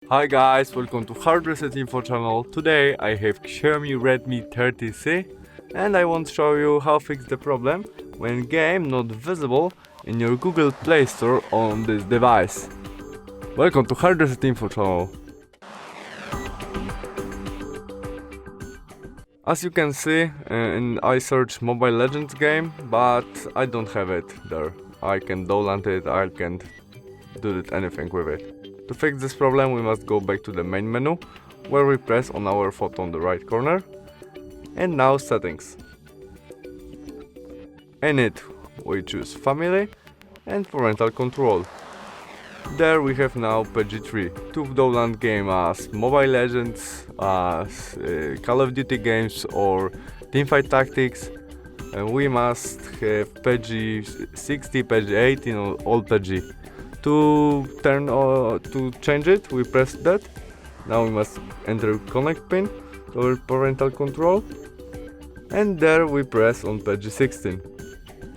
Hi guys, welcome to Hard Reset Info channel. Today I have Xiaomi Redmi 13C and I want to show you how fix the problem when game not visible in your Google Play Store on this device. Welcome to Hard Reset Info channel. As you can see, I search Mobile Legends game, but I don't have it there. I can download it, I can't do anything with it. To fix this problem, we must go back to the main menu, where we press on our photo on the right corner, and now settings. In it, we choose family and parental control. There we have now PG3 to download game as Mobile Legends, as Call of Duty games or Teamfight Tactics. And we must have PG 60, PG 18 or all PG. To change it, we press that. Now we must enter connect pin to our parental control, and there we press on PG 16.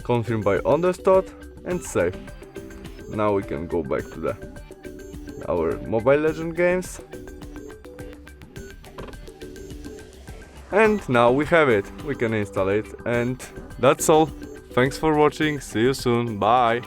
Confirm by understood and save. Now we can go back to our Mobile Legend games. And now we have it. We can install it, and that's all. Thanks for watching. See you soon. Bye.